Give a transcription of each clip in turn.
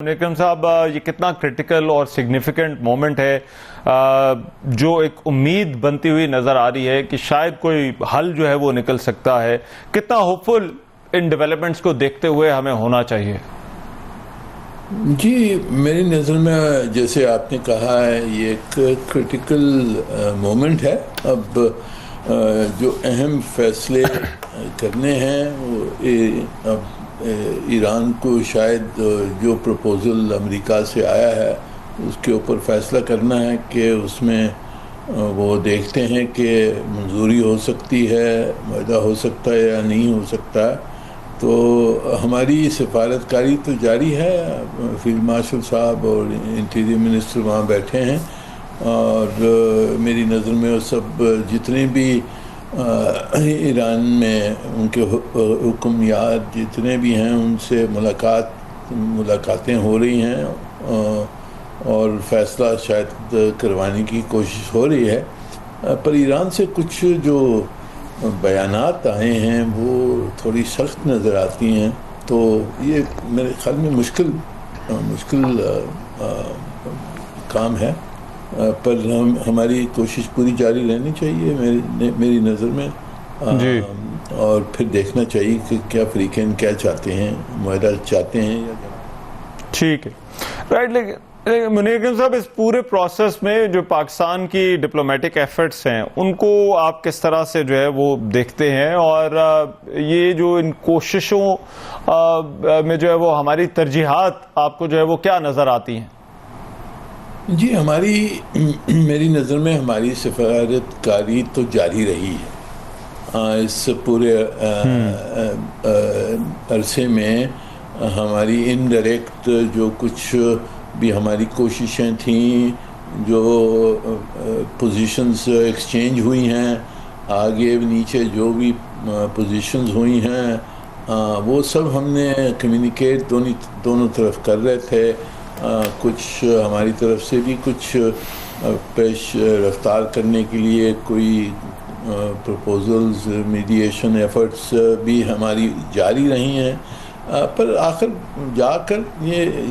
نیکم صاحب، یہ کتنا کرٹیکل اور سگنیفیکنٹ مومنٹ ہے جو ایک امید بنتی ہوئی نظر آ رہی ہے کہ شاید کوئی حل جو ہے وہ نکل سکتا ہے. کتنا ہوپفل ان ڈیولپمنٹس کو دیکھتے ہوئے ہمیں ہونا چاہیے؟ جی، میری نظر میں جیسے آپ نے کہا ہے یہ ایک کرٹیکل مومنٹ ہے. اب جو اہم فیصلے کرنے ہیں وہ اب ایران کو شاید جو پروپوزل امریکہ سے آیا ہے اس کے اوپر فیصلہ کرنا ہے کہ اس میں وہ دیکھتے ہیں کہ منظوری ہو سکتی ہے، معاہدہ ہو سکتا ہے یا نہیں ہو سکتا ہے. تو ہماری سفارتکاری تو جاری ہے، فیلڈ مارشل صاحب اور انٹیریئر منسٹر وہاں بیٹھے ہیں، اور میری نظر میں وہ سب جتنے بھی ایران میں ان کے حکمیات جتنے بھی ہیں ان سے ملاقاتیں ہو رہی ہیں اور فیصلہ شاید کروانے کی کوشش ہو رہی ہے. پر ایران سے کچھ جو بیانات آئے ہیں وہ تھوڑی سخت نظر آتی ہیں، تو یہ میرے خیال میں مشکل کام ہے. پر ہماری کوشش پوری جاری رہنی چاہیے میری نظر میں، جی، اور پھر دیکھنا چاہیے کہ کیا فریقین کیا چاہتے ہیں، معاہدہ چاہتے ہیں یا ٹھیک ہے. رائٹ. لیکن منیکم صاحب، اس پورے پروسیس میں جو پاکستان کی ڈپلومیٹک ایفرٹس ہیں ان کو آپ کس طرح سے جو ہے وہ دیکھتے ہیں، اور یہ جو ان کوششوں میں جو ہے وہ ہماری ترجیحات آپ کو جو ہے وہ کیا نظر آتی ہیں؟ جی، میری نظر میں ہماری سفارتکاری تو جاری رہی ہے. اس پورے عرصے میں ہماری انڈائریکٹ جو کچھ بھی ہماری کوششیں تھیں، جو پوزیشنز ایکسچینج ہوئی ہیں، آگے نیچے جو بھی پوزیشنز ہوئی ہیں، وہ سب ہم نے کمیونیکیٹ دونوں طرف کر رہے تھے. کچھ ہماری طرف سے بھی کچھ پیش رفتار کرنے کے لیے کوئی پروپوزلز، میڈیشن ایفرٹس بھی ہماری جاری رہی ہیں. پر آخر جا کر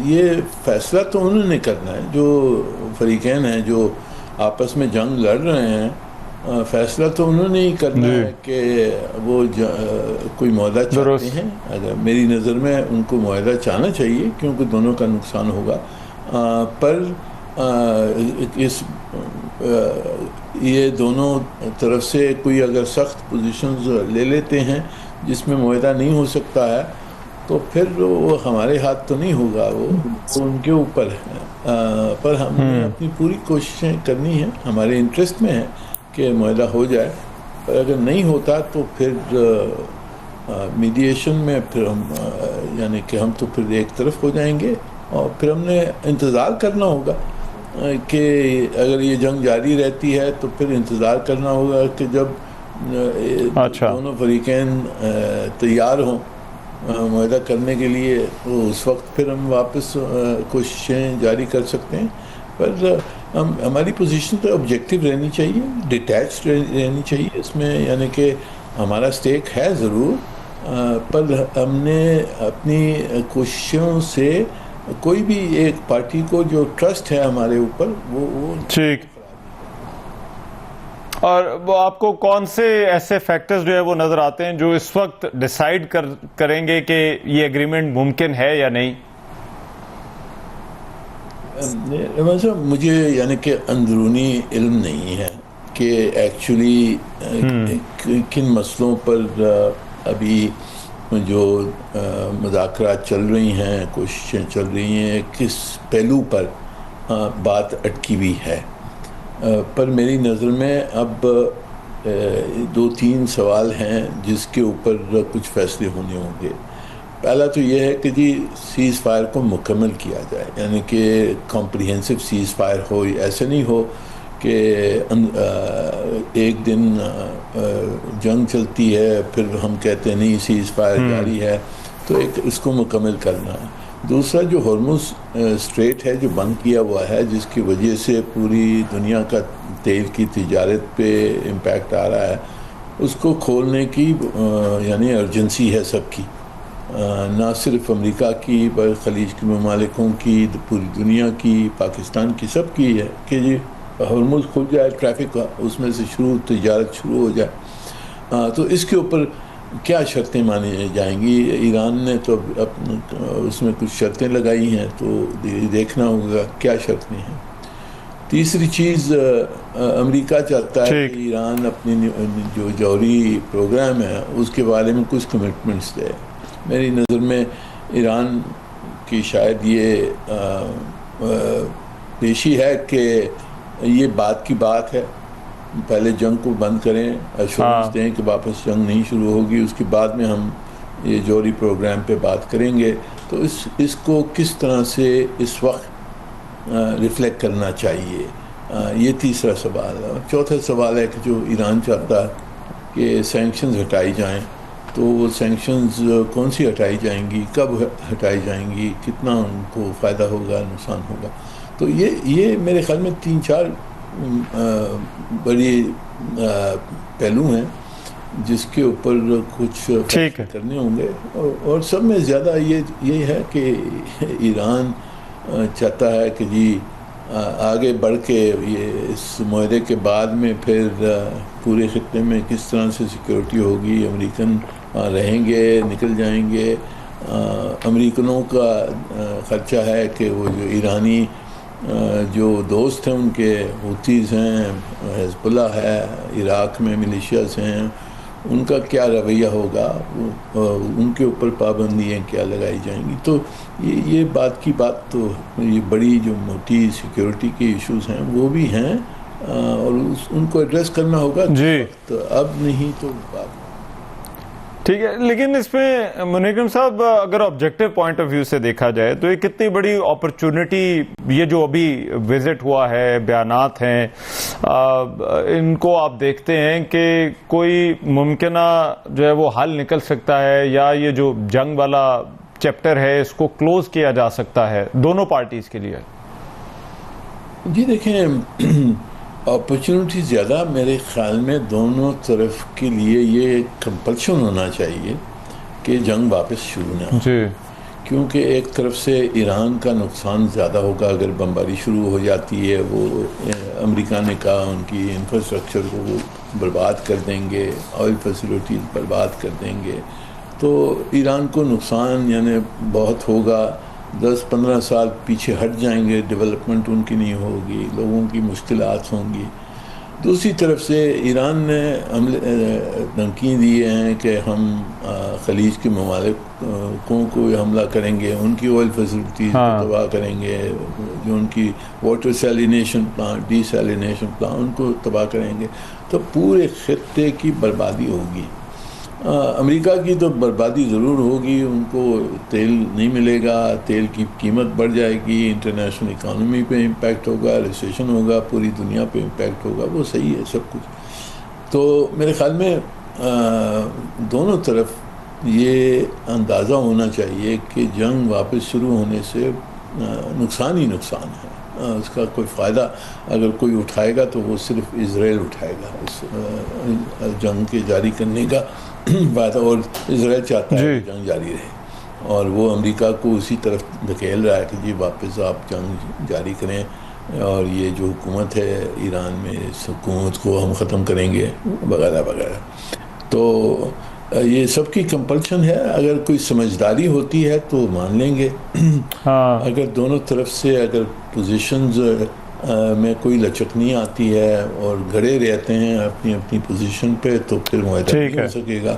یہ فیصلہ تو انہوں نے کرنا ہے، جو فریقین ہیں جو آپس میں جنگ لڑ رہے ہیں. فیصلہ تو انہوں نے ہی کرنا ہے کہ وہ کوئی معاہدہ چاہتے ہیں. اگر میری نظر میں ان کو معاہدہ چاہنا چاہیے کیونکہ دونوں کا نقصان ہوگا. پر یہ دونوں طرف سے کوئی اگر سخت پوزیشنز لے لیتے ہیں جس میں معاہدہ نہیں ہو سکتا ہے تو پھر وہ ہمارے ہاتھ تو نہیں ہوگا، وہ ان کے اوپر ہے. پر ہم نے اپنی پوری کوششیں کرنی ہیں، ہمارے انٹرسٹ میں ہے کہ معاہدہ ہو جائے. پر اگر نہیں ہوتا تو پھر میڈیشن میں پھر ہم یعنی کہ ہم تو پھر ایک طرف ہو جائیں گے، اور پھر ہم نے انتظار کرنا ہوگا کہ اگر یہ جنگ جاری رہتی ہے تو پھر انتظار کرنا ہوگا کہ جب دونوں فریقین تیار ہوں معاہدہ کرنے کے لیے، تو اس وقت پھر ہم واپس کوششیں جاری کر سکتے ہیں. پر ہماری پوزیشن تو آبجیکٹیو رہنی چاہیے، ڈیٹیچڈ رہنی چاہیے اس میں، یعنی کہ ہمارا سٹیک ہے ضرور، پر ہم نے اپنی کوششوں سے کوئی بھی ایک پارٹی کو جو ٹرسٹ ہے ہمارے اوپر وہ ٹھیک. اور وہ آپ کو کون سے ایسے فیکٹرز جو ہے وہ نظر آتے ہیں جو اس وقت ڈیسائیڈ کریں گے کہ یہ ایگریمنٹ ممکن ہے یا نہیں؟ مجھے یعنی کہ اندرونی علم نہیں ہے کہ ایکچولی کن مسئلوں پر ابھی جو مذاکرات چل رہی ہیں، کوششیں چل رہی ہیں، کس پہلو پر بات اٹکی ہوئی ہے. پر میری نظر میں اب 2-3 سوال ہیں جس کے اوپر کچھ فیصلے ہونے ہوں گے. پہلا تو یہ ہے کہ جی سیز فائر کو مکمل کیا جائے، یعنی کہ کمپریہنسو سیز فائر ہو. ایسے نہیں ہو کہ ایک دن جنگ چلتی ہے پھر ہم کہتے ہیں نہیں سیز فائر جاری ہے، تو ایک اس کو مکمل کرنا ہے. دوسرا جو ہرمز اسٹریٹ ہے جو بند کیا ہوا ہے، جس کی وجہ سے پوری دنیا کا تیل کی تجارت پہ امپیکٹ آ رہا ہے، اس کو کھولنے کی یعنی ارجنسی ہے سب کی. نہ صرف امریکہ کی بلکہ خلیج کے ممالکوں کی، پوری دنیا کی، پاکستان کی، سب کی ہے کہ جی ہرمز کھل جائے، ٹریفک کا اس میں سے تجارت شروع ہو جائے۔ تو اس کے اوپر کیا شرطیں مانی جائیں گی؟ ایران نے تو اس میں کچھ شرطیں لگائی ہیں، تو دیکھنا ہوگا کیا شرطیں ہیں۔ تیسری چیز، امریکہ چاہتا ہے کہ ایران اپنی جو جوہری پروگرام ہے اس کے بارے میں کچھ کمٹمنٹس دے۔ میری نظر میں ایران کی شاید یہ پیشی ہے کہ یہ بات کی بات ہے، پہلے جنگ کو بند کریں، ایشورنس دیں کہ واپس جنگ نہیں شروع ہوگی، اس کے بعد میں ہم یہ جوہری پروگرام پہ بات کریں گے۔ تو اس کو کس طرح سے اس وقت ریفلیکٹ کرنا چاہیے، یہ تیسرا سوال ہے۔ چوتھا سوال ہے کہ جو ایران چاہتا ہے کہ سینکشنز ہٹائی جائیں، تو وہ سینکشنز کون سی ہٹائی جائیں گی، کب ہٹائی جائیں گی، کتنا ان کو فائدہ ہوگا، نقصان ہوگا۔ تو یہ میرے خیال میں 3-4 بڑی پہلو ہیں جس کے اوپر کچھ کرنے ہوں گے، اور سب میں زیادہ یہ ہے کہ ایران چاہتا ہے کہ جی آگے بڑھ کے یہ اس معاہدے کے بعد میں پھر پورے خطے میں کس طرح سے سیکیورٹی ہوگی، امریکن رہیں گے، نکل جائیں گے۔ امریکنوں کا خدشہ ہے کہ وہ جو ایرانی جو دوست ہیں ان کے حوثیز ہیں، حزب اللہ ہے، عراق میں ملیشیاز ہیں، ان کا کیا رویہ ہوگا، ان کے اوپر پابندیاں کیا لگائی جائیں گی۔ تو یہ بات کی بات، تو یہ بڑی جو موٹی سیکیورٹی کے ایشوز ہیں وہ بھی ہیں، اور ان کو ایڈریس کرنا ہوگا جی، تو اب نہیں تو بعد۔ ٹھیک ہے، لیکن اس میں منیکم صاحب اگر آبجیکٹیو پوائنٹ آف ویو سے دیکھا جائے تو یہ کتنی بڑی اپرچونٹی، یہ جو ابھی وزٹ ہوا ہے، بیانات ہیں، ان کو آپ دیکھتے ہیں کہ کوئی ممکنہ جو ہے وہ حل نکل سکتا ہے، یا یہ جو جنگ والا چیپٹر ہے اس کو کلوز کیا جا سکتا ہے دونوں پارٹیز کے لیے؟ جی دیکھیں، اپرچونٹی زیادہ میرے خیال میں دونوں طرف کے لیے یہ کمپلشن ہونا چاہیے کہ جنگ واپس شروع نہ ہو، کیونکہ ایک طرف سے ایران کا نقصان زیادہ ہوگا اگر بمباری شروع ہو جاتی ہے۔ وہ امریکہ نے کہا ان کی انفراسٹرکچر کو وہ برباد کر دیں گے، آئل فیسلٹیز برباد کر دیں گے، تو ایران کو نقصان یعنی بہت ہوگا۔ 10-15 سال پیچھے ہٹ جائیں گے، ڈیولپمنٹ ان کی نہیں ہوگی، لوگوں کی مشکلات ہوں گی۔ دوسری طرف سے ایران نے دھمکی دیے ہیں کہ ہم خلیج کے ممالکوں کو حملہ کریں گے، ان کی آئل فیسلٹیز کو تباہ کریں گے، جو ان کی water salination plant, desalination plant, ان کو تباہ کریں گے، تو پورے خطے کی بربادی ہوگی۔ امریکہ کی تو بربادی ضرور ہوگی، ان کو تیل نہیں ملے گا، تیل کی قیمت بڑھ جائے گی، انٹرنیشنل اکانومی پہ امپیکٹ ہوگا، ریسیشن ہوگا، پوری دنیا پہ امپیکٹ ہوگا، وہ صحیح ہے سب کچھ۔ تو میرے خیال میں دونوں طرف یہ اندازہ ہونا چاہیے کہ جنگ واپس شروع ہونے سے نقصان ہی نقصان ہے، اس کا کوئی فائدہ اگر کوئی اٹھائے گا تو وہ صرف اسرائیل اٹھائے گا اس جنگ کے جاری کرنے کا فائدہ، اور اسرائیل چاہتا ہے کہ جنگ جاری رہے، اور وہ امریکہ کو اسی طرف دھکیل رہا ہے کہ جی واپس آپ جنگ جاری کریں، اور یہ جو حکومت ہے ایران میں اس حکومت کو ہم ختم کریں گے وغیرہ وغیرہ۔ تو یہ سب کی کمپلشن ہے، اگر کوئی سمجھداری ہوتی ہے تو مان لیں گے، اگر دونوں طرف سے اگر پوزیشنز میں کوئی لچک نہیں آتی ہے اور گھڑے رہتے ہیں اپنی اپنی پوزیشن پہ، تو پھر معاہدہ نہیں ہو سکے گا۔